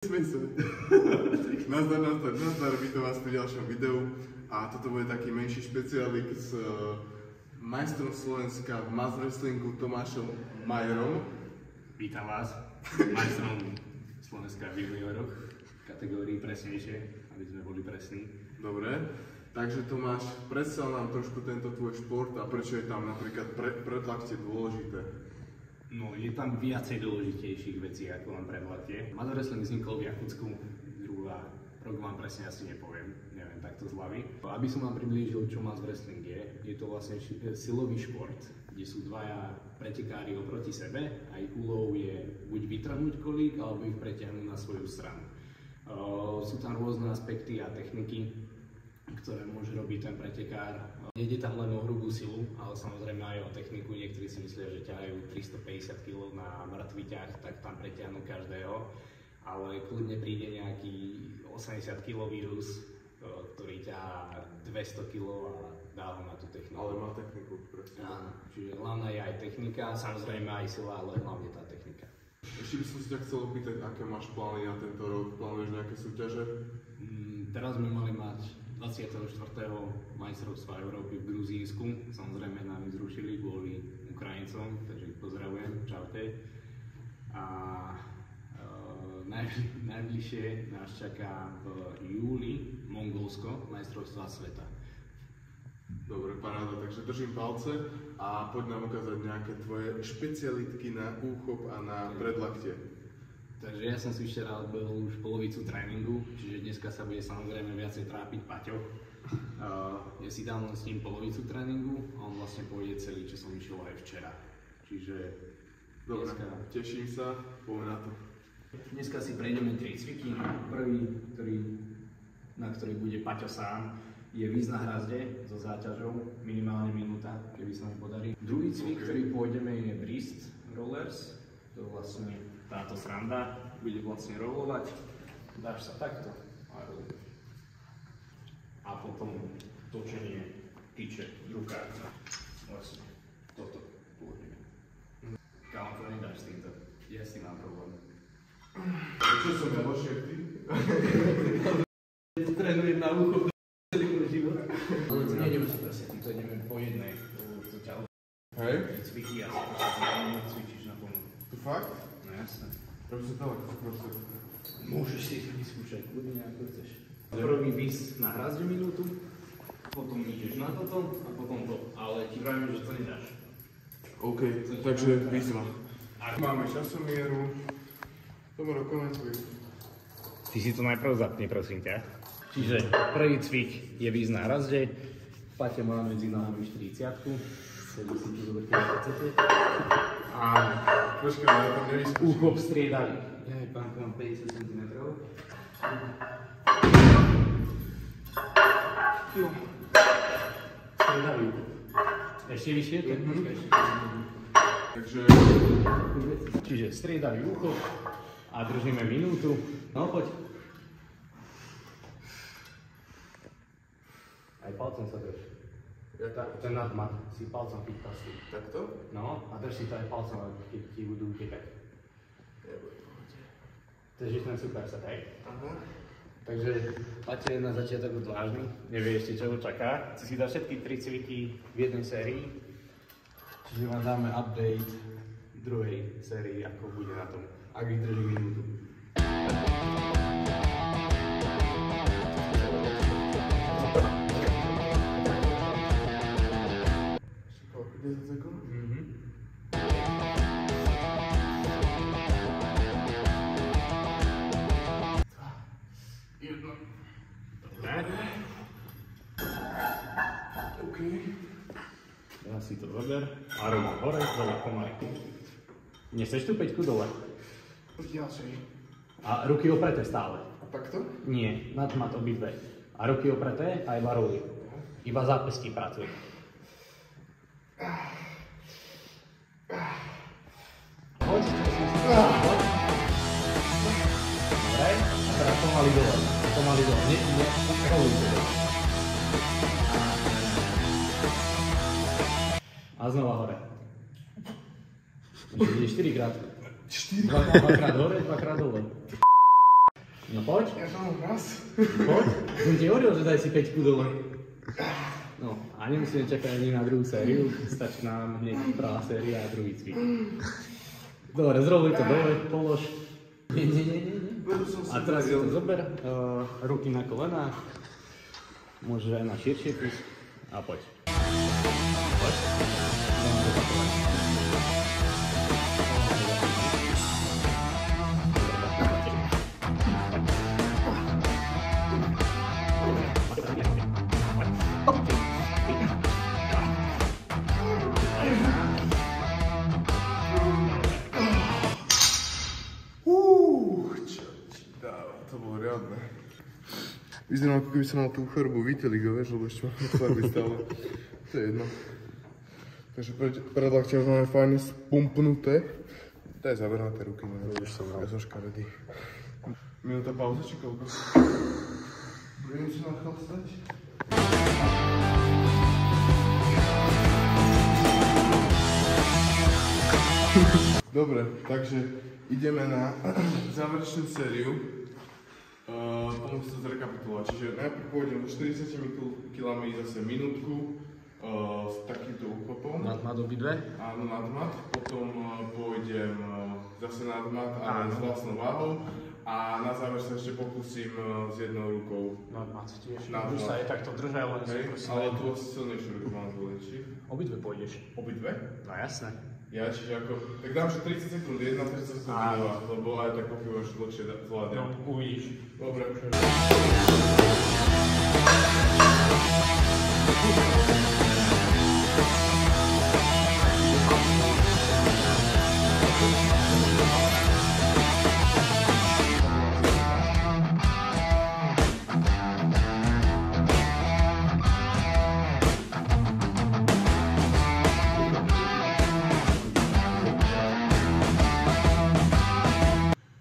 Nazdar, vítam vás pri ďalšom videu a toto bude taký menší špeciálik s majstrom Slovenska v mass wrestlingu Tomášom Majerom. Vítam vás, majstrom Slovenska v junioroch, v kategórii presnejšie, aby sme boli presní. Dobre, takže Tomáš, predstav nám trošku tento tvoj šport a prečo je tam napríklad predlaktie dôležité? No, je tam viacej dôležitejších vecí ako len predlaktie. Mass wrestling vznikol v Jakutsku, zhruba rok vám presne asi nepoviem, neviem takto z hlavy. Aby som vám priblížil, čo mass wrestling je to vlastne silový šport, kde sú dvaja pretekári oproti sebe a ich úlohou je buď vytrhnúť kolík, alebo ich preťahnuť na svoju stranu. Sú tam rôzne aspekty a techniky, ktoré môže robiť ten pretekár. Nejde tam len o hrubú silu, ale samozrejme aj o techniku. Niektorí si myslia, že ťahajú 350 kg na mŕtvy ťah, tak tam preťahnú každého. Ale kľudne príde nejaký 80 kg vírus, ktorý ťahá 200 kg a dá ho na tú techniku. Ale má techniku, presne. Čiže hlavná je aj technika, samozrejme aj sila, ale hlavne tá technika. Ešte by som si ťa chcel opýtať, aké máš plány na tento rok? Plánuješ nejaké súťaže? Teraz sme mali mať 24. majstrovstva Európy v Gruzínsku. Samozrejme nám ich zrušili kvôli Ukrajincom, takže ich pozdravujem, čaute. A najbližšie nás čaká v júli Mongolsko, majstrovstvá sveta. Dobre, paráda, takže držím palce a poď nám ukázať nejaké tvoje špecialitky na úchop a na predlaktie. Takže ja som si včera odbehol už polovicu tréningu, čiže dneska sa bude samozrejme viacej trápiť Paťo. Ja si dám s ním polovicu tréningu a on vlastne pôjde celý, čo som išiel aj včera. Čiže dobre, dneska... teším sa, poďme na to. Dneska si prejdeme 3 cviky. Prvý, na ktorý bude Paťo sám, je výz na hrazde so záťažou, minimálne minúta, keby sa mi podarí. Druhý cvik, ktorý pôjdeme, je wrist rollers. To vlastne táto sranda bude vlastne rollovať. Dáš sa takto a roll. A potom točenie tyče rukávca. Vlastne toto pôjdeme. Kámo, to nedáš s týmto. Ja s tým mám problém. Čo som ja lepšie ty? Trénujem na ucho celý môj život. Ale to nejdeme si presne, ty to ideme po jednej. To ťa hej? cviky a sa cvičíš na tom. To fakt? No jasné. Prečo sa dalo, proste? Môžeš si to vyskúšať, kľudne ako chceš. Prvý výz na hrazde minútu, potom ideš na toto a potom to. Ale ti vravím, že to nedáš. OK, takže výzva. Máme časomieru. Dobro, komentuj. Ty si to najprv zapni, prosím ťa. Čiže prvý cvik je výz na hrazde. Paťa má medzi nohami 40-ku. Sedí si tu dobre, keď chcete. A počkaj, ja tam nevyskúšam. úchop striedavý. Pánko, mám 50 cm. Striedavý úchop. Ešte vyššie? Takže... Čiže striedavý úchop a držíme minútu. No poď. Aj palcom sa drž. Ja tak? Ten nadmat si palcom chytá si. Takto? No a drž si to aj palcom, keď ti budú utekať. Takže ten super set, hej? Aha. Takže Paťa je na začiatok odvážny, nevie ešte čo ho čaká. Chce si dať všetky 3 cviky v jednej sérii. Čiže vám dáme update v druhej sérii, ako bude na tom, ak vydrží minútu. Koľko? 10 sekúnd? Jedno. Dobre. OK. Teraz si to zober a rovno hore, dole pomaly. Nechceš tú 5 dole? Ďalšej. A ruky opreté stále. A takto? Nie, nadmat obidve. A ruky opreté a iba roli. Iba zápestí pracuj. Poď. Dobre, a teraz pomaly dole. Pomaly dole. Roluj dole. A znova hore. Ešte 4 krát. 2 krát hore, 2 krát dole. No poď. Ja som raz. Poď. Som ti hovoril, že daj si 5 dole. No, a nemusíme čakať ani na druhú sériu. Stačí nám hneď prvá séria a druhý cvik. Dobre, zrobuj to dole, polož. Nie. A teraz si to zober, ruky na kolenách. Môžeš aj na širšie prísť. A poď. Poď. Dáme zopakovať. To bolo riadne. Vyzerám, ako keby som mal tú chorobu vitiligo, vieš, lebo ešte mám farby stále. To je jedno. Takže predľahčia máme fajne spumpnuté. Daj záber na tie ruky, Už som mal. ja som škaredý. Minúta pauza, či koľko? Budem si na chlastať? Dobre, takže ideme na záverečnú sériu. Poďme si to zrekapitulovať. Čiže najprv pôjdem so 40 kg zase minútku s takýmto úchopom. Nad obidve? Áno, nadmat. Potom pôjdem zase nadmat, ale s vlastnou váhou. A na záver sa ešte pokúsim s jednou rukou. Nadmat tiež. Nadmat. Už sa aj takto držaj, len Hej, ale tu asi silnejšiu ruku mám zvolenčí. Obidve pôjdeš. Obidve? No jasné. Ja, čiže ako, tak dám, že 30 sekúnd, 1, 30 sekúnd, 2, lebo aj tak pochybujem, že dlhšie zvládnem. No, uvidíš. Dobre.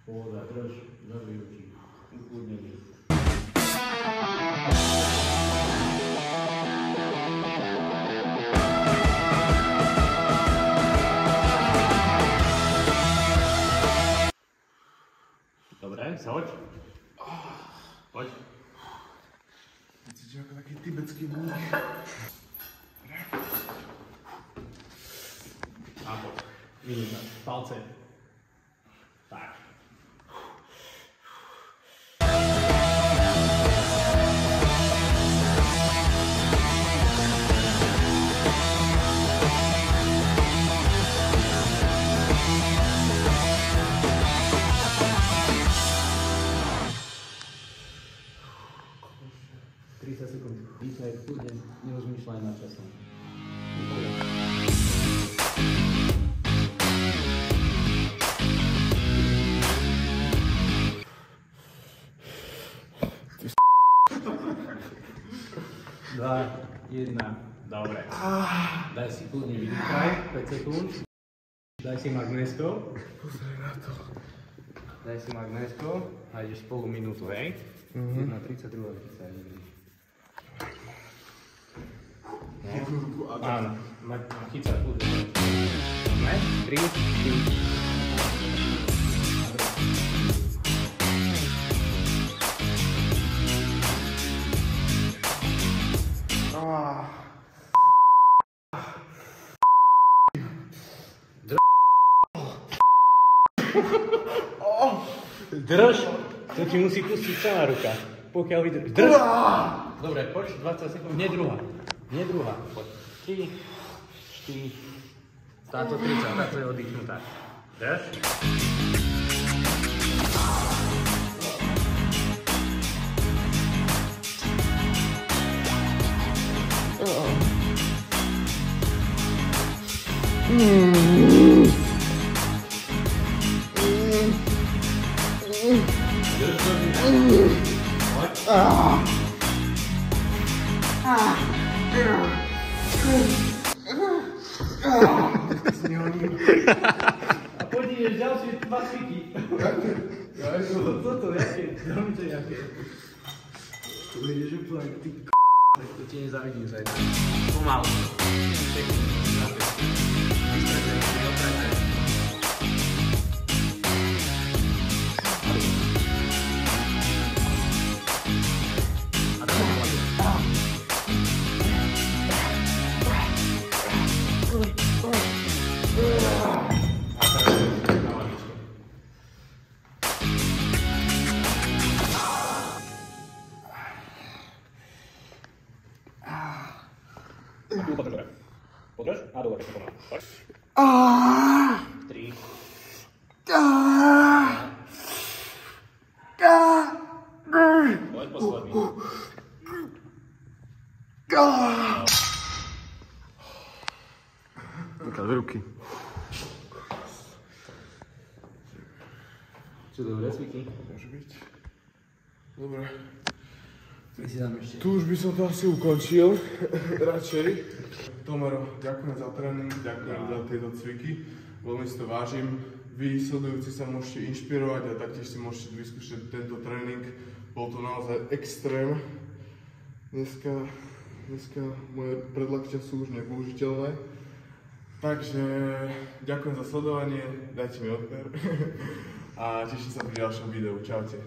Pohoda, drž, zavij ruky. Ukludne drž. Dobre, zahoď. Poď. Cítim ako taký tibetský mních. A poď. Vidíš na palce. Tak. Dýchaj, kľudne, nerozmýšľaj nad časom. Dva, jedna, dobre. Daj si kľudne vydýchaj, 5 sekúnd. Daj si magnésko. Pozri na to. Daj si magnésko a ideš spolu minútu, hej? 1.32, 31. Jednu ruku a tak. Áno, chycaj kľudne. Ne? 3, 4. Drž! To ti musí pustiť celá ruka. Pokiaľ vydržíš. Drž! Dobre, poď 20 sekúnd. Nie druhá. Nie druhá. Poď. 3, 4. Táto 30, táto je oddychnutá. Drž. A poď ideš ďalšie 2 cviky. Toto, jaké? Veľmi to jaké. To ideš úplne, ty to ti nezavidím zajtra. Pomalu. Chvíľu podrž hore. Podrž a dole, keď sa pomáha. Tak. 3. Poď posledný. Taká ruky. Čo dobré cviky? Môže byť. Dobre. Si dám ešte. Tu už by som to asi ukončil, radšej. Tomero, ďakujem za tréning, ďakujem za tieto cviky. Veľmi si to vážim. Vy sledujúci sa môžete inšpirovať a taktiež si môžete vyskúšať tento tréning. Bol to naozaj extrém. Dneska moje predlaktia sú už nepoužiteľné. Takže ďakujem za sledovanie, dajte mi odber a teším sa pri ďalšom videu. Čaute.